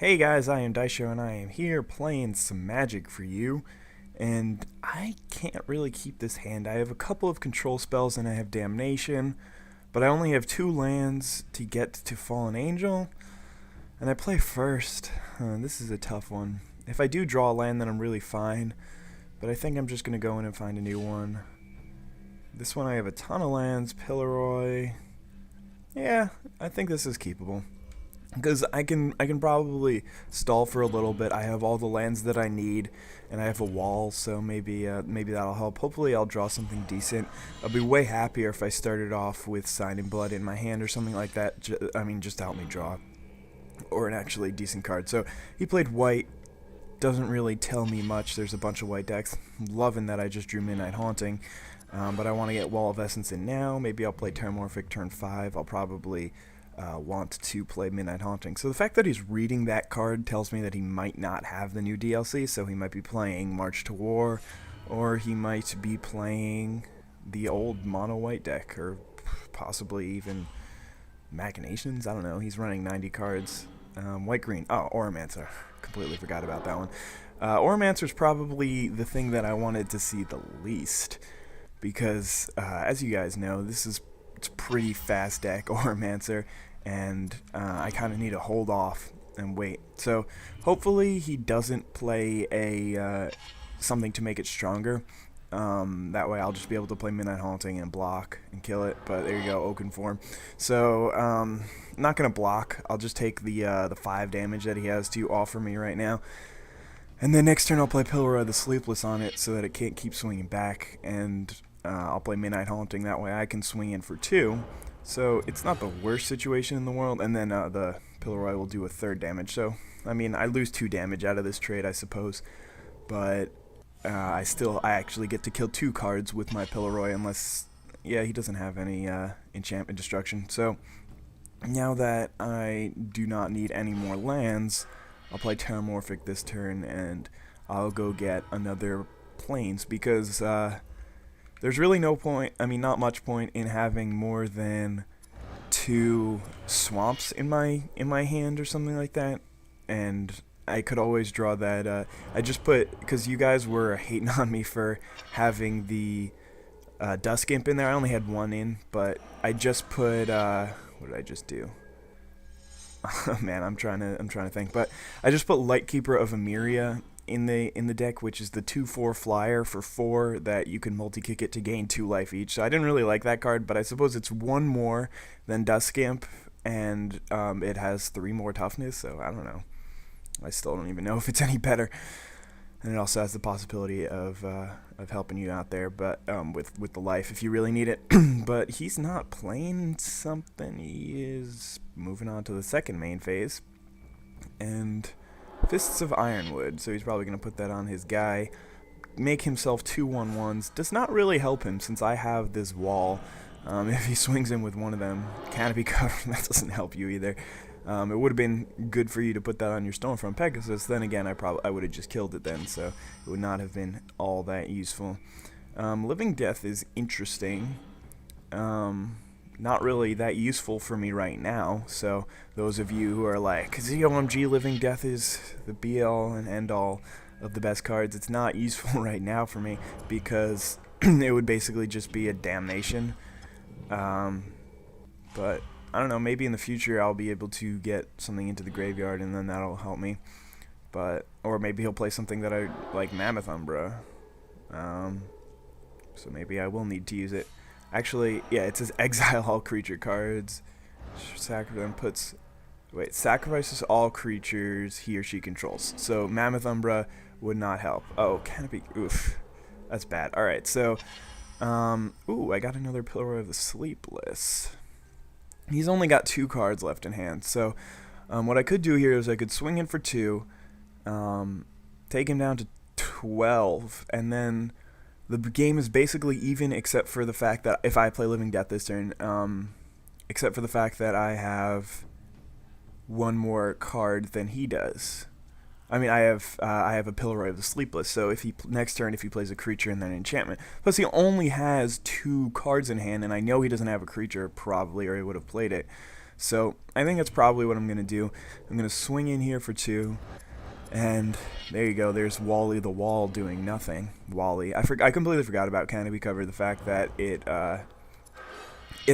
Hey guys, I am IzDaisho and I am here playing some Magic for you. And I can't really keep this hand. I have a couple of control spells and I have Damnation, but I only have 2 lands to get to Fallen Angel. And I play first. This is a tough one. If I do draw a land, then I'm really fine. But I think I'm just going to go in and find a new one. This one I have a ton of lands. Pillaroi. Yeah, I think this is keepable. Because I can probably stall for a little bit. I have all the lands that I need, and I have a wall, so maybe that'll help. Hopefully I'll draw something decent. I'll be way happier if I started off with Sign Blood in my hand or something like that. Just to help me draw, or an actually decent card. So he played white. Doesn't really tell me much. There's a bunch of white decks. Loving that I just drew Midnight Haunting. But I want to get Wall of Essence in now. Maybe I'll play Terramorphic turn 5. I'll probably want to play Midnight Haunting. So the fact that he's reading that card tells me that he might not have the new DLC, so he might be playing March to War, or he might be playing the old mono white deck, or possibly even Machinations. I don't know. He's running 90 cards. White-green. Oh, Oromancer. Completely forgot about that one. Oromancer's probably the thing that I wanted to see the least, because as you guys know, it's a pretty fast deck, Oromancer, and I kind of need to hold off and wait. So hopefully he doesn't play a something to make it stronger. That way I'll just be able to play Midnight Haunting and block and kill it. But there you go, Oaken Form. So not gonna block. I'll just take the 5 damage that he has to offer me right now. And then next turn I'll play Pillar of the Sleepless on it so that it can't keep swinging back, and I'll play Midnight Haunting. That way I can swing in for 2. So it's not the worst situation in the world. And then the Pillaroi will do a 3rd damage. So, I mean, I lose 2 damage out of this trade, I suppose. But I actually get to kill 2 cards with my Pillaroi, unless, yeah, he doesn't have any enchantment destruction. So now that I do not need any more lands, I'll play Terramorphic this turn, and I'll go get another Plains, because there's really no point, not much point in having more than 2 swamps in my hand or something like that. And I could always draw that. I just put, because you guys were hating on me for having the Dusk Imp in there. I only had 1 in, but I just put, what did I just do? Man, I'm trying to think. But I just put Lightkeeper of Emeria in the deck, which is the 2/4 flyer for 4 that you can multi-kick it to gain 2 life each. So I didn't really like that card, but I suppose it's 1 more than Dusk Imp, and it has 3 more toughness, so I don't know. I still don't even know if it's any better. And it also has the possibility of helping you out there, but with the life if you really need it. But he's not playing something. He is moving on to the 2nd main phase, and Fists of Ironwood. So he's probably going to put that on his guy, make himself 2 1/1s. Does not really help him since I have this wall. If he swings in with one of them, Canopy Cover, that doesn't help you either. It would have been good for you to put that on your Stormfront Pegasus. Then again, I would have just killed it then, so it would not have been all that useful. Living Death is interesting. Not really that useful for me right now. So those of you who are like, ZOMG, Living Death is the be-all and end-all of the best cards, it's not useful right now for me, because it would basically just be a damnation. But I don't know, maybe in the future I'll be able to get something into the graveyard, and then that'll help me. But, or maybe he'll play something that I like, Mammoth Umbra. So maybe I will need to use it. Actually, yeah, it says exile all creature cards. Sacrifices all creatures he or she controls. So Mammoth Umbra would not help. Oh, Canopy, oof, that's bad. All right, so, ooh, I got another Pillar of the Sleepless. He's only got 2 cards left in hand, so what I could do here is I could swing in for 2, take him down to 12, and then the game is basically even, except for the fact that if I play Living Death this turn, except for the fact that I have 1 more card than he does. I have a Pillar of the Sleepless, so if he next turn if he plays a creature and then an enchantment. Plus he only has 2 cards in hand, and I know he doesn't have a creature probably, or he would have played it. So I think that's probably what I'm going to do. I'm going to swing in here for 2. And there you go. There's Wally the Wall doing nothing. Wally. I completely forgot about Canopy Cover. The fact that it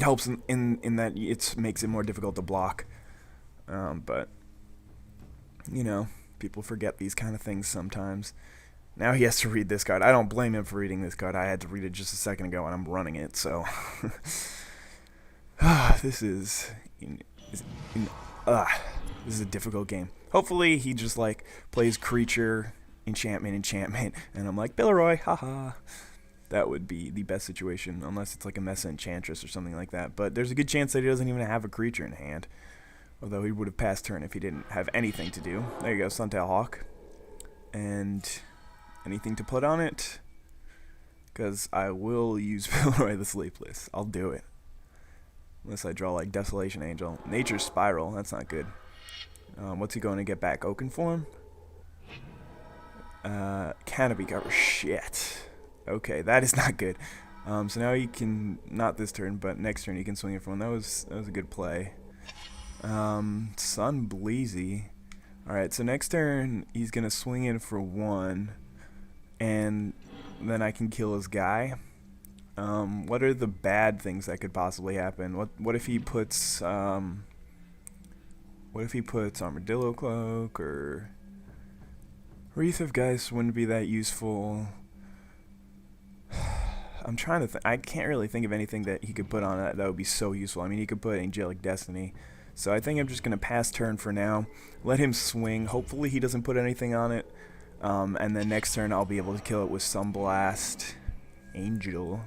helps in that it makes it more difficult to block. But you know, people forget these kind of things sometimes. Now he has to read this card. I don't blame him for reading this card. I had to read it just a second ago, and I'm running it. So this is this is a difficult game. Hopefully he just like plays creature, enchantment, and I'm like, Billeroy, haha. That would be the best situation, unless it's like a Mesa Enchantress or something like that. But there's a good chance that he doesn't even have a creature in hand. Although he would have passed turn if he didn't have anything to do. There you go, Suntail Hawk. And anything to put on it? Because I will use Billeroy the Sleepless. I'll do it. Unless I draw like Desolation Angel. Nature's Spiral, that's not good. What's he going to get back? Oakenform? Canopy Cover. Shit. Okay, that is not good. So now he can, not this turn, but next turn he can swing it for one. That was a good play. Sun Bleezy. Alright, so next turn he's going to swing in for 1. And then I can kill his guy. What are the bad things that could possibly happen? What if he puts Armadillo Cloak, or Wreath of Geist wouldn't be that useful. I'm trying to I can't really think of anything that he could put on that would be so useful. I mean, he could put Angelic Destiny. So I think I'm just going to pass turn for now. Let him swing. Hopefully he doesn't put anything on it. And then next turn I'll be able to kill it with Sunblast Angel.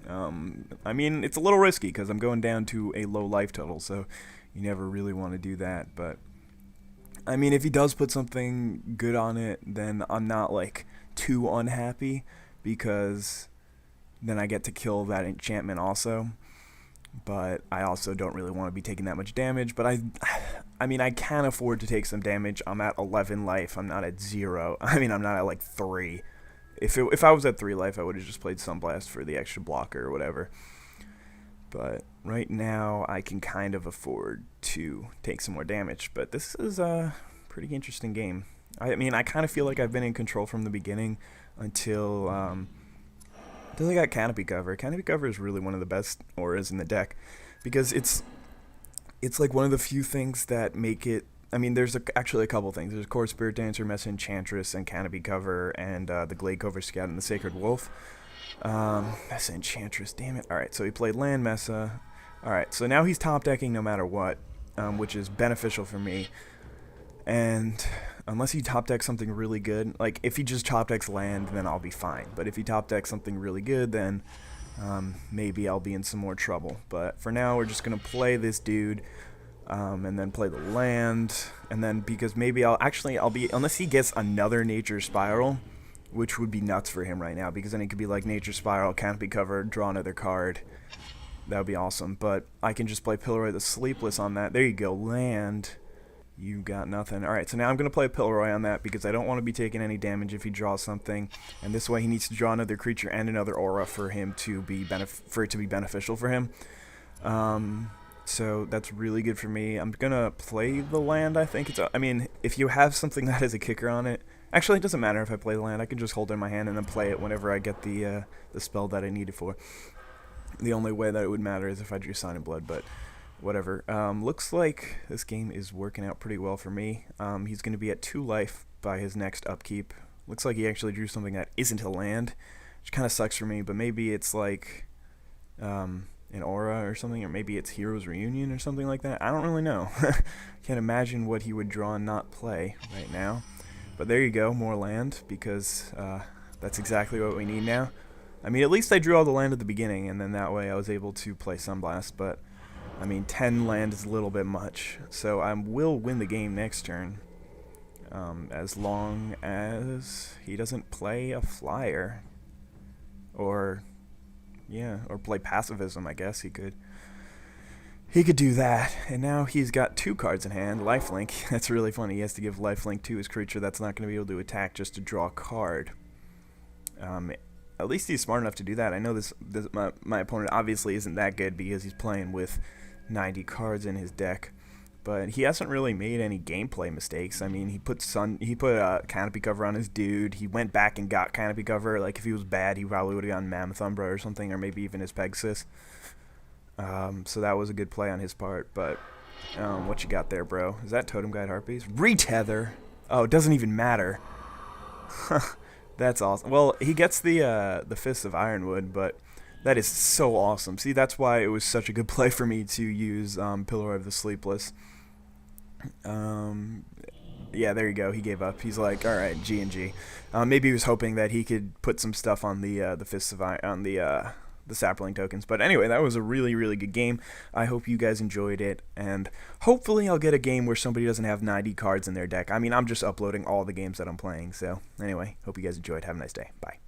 I mean, it's a little risky because I'm going down to a low life total, so you never really want to do that. But I mean, if he does put something good on it, then I'm not like too unhappy, because then I get to kill that enchantment also. But I also don't really want to be taking that much damage. But I mean, I can afford to take some damage. I'm at 11 life. I'm not at 0. I mean, I'm not at like 3. If I was at 3 life, I would have just played Sunblast for the extra blocker or whatever. But right now, I can kind of afford to take some more damage. But this is a pretty interesting game. I mean, I kind of feel like I've been in control from the beginning until I got Canopy Cover. Canopy Cover is really one of the best auras in the deck, because it's like one of the few things that make it. I mean, there's actually a couple things. There's Core Spirit Dancer, Mesa Enchantress, and Canopy Cover, and the Glade Cover Scout and the Sacred Wolf. Mesa Enchantress, damn it. Alright, so he played land Mesa. Alright, so now he's top decking no matter what, which is beneficial for me. And unless he top decks something really good, like if he just top decks land, then I'll be fine. But if he top decks something really good, then maybe I'll be in some more trouble. But for now, we're just going to play this dude. And then play the land, and then because maybe I'll be, unless he gets another Nature Spiral, which would be nuts for him right now, because then it could be like Nature Spiral, Canopy Cover, draw another card. That would be awesome. But I can just play Billeroy the Sleepless on that. There you go, land. You got nothing. Alright, so now I'm going to play Billeroy on that, because I don't want to be taking any damage if he draws something, and this way he needs to draw another creature and another aura for him to be for it to be beneficial for him. So that's really good for me. I'm gonna play the land, I think. I mean, if you have something that has a kicker on it, actually it doesn't matter if I play the land. I can just hold it in my hand and then play it whenever I get the spell that I need it for. The only way that it would matter is if I drew Sign in Blood, but whatever. Looks like this game is working out pretty well for me. He's gonna be at 2 life by his next upkeep. Looks like he actually drew something that isn't a land, which kind of sucks for me, but maybe it's like an aura or something, or maybe it's Heroes Reunion or something like that. I don't really know. Can't imagine what he would draw and not play right now. But there you go, more land, because that's exactly what we need now. I mean, at least I drew all the land at the beginning, and then that way I was able to play Sunblast, but I mean, 10 land is a little bit much. So I will win the game next turn, as long as he doesn't play a flyer. Or yeah, or play Pacifism, I guess he could. He could do that, and now he's got 2 cards in hand. Lifelink, that's really funny. He has to give Lifelink to his creature that's not going to be able to attack just to draw a card. At least he's smart enough to do that. I know my opponent obviously isn't that good, because he's playing with 90 cards in his deck. But he hasn't really made any gameplay mistakes. I mean, he put canopy cover on his dude. He went back and got canopy cover. Like, if he was bad, he probably would have gotten Mammoth Umbra or something, or maybe even his Pegasus. So that was a good play on his part. But what you got there, bro? Is that Totem Guide Harpies? Retether. Oh, it doesn't even matter. That's awesome. Well, he gets the Fists of Ironwood, but that is so awesome. See, that's why it was such a good play for me to use Pillar of the Sleepless. Yeah, there you go. He gave up. He's like, all right, G and G. Maybe he was hoping that he could put some stuff on the Fists of Iron, on the sapling tokens. But anyway, that was a really, really good game. I hope you guys enjoyed it, and hopefully I'll get a game where somebody doesn't have 90 cards in their deck. I mean, I'm just uploading all the games that I'm playing. So anyway, hope you guys enjoyed. Have a nice day. Bye.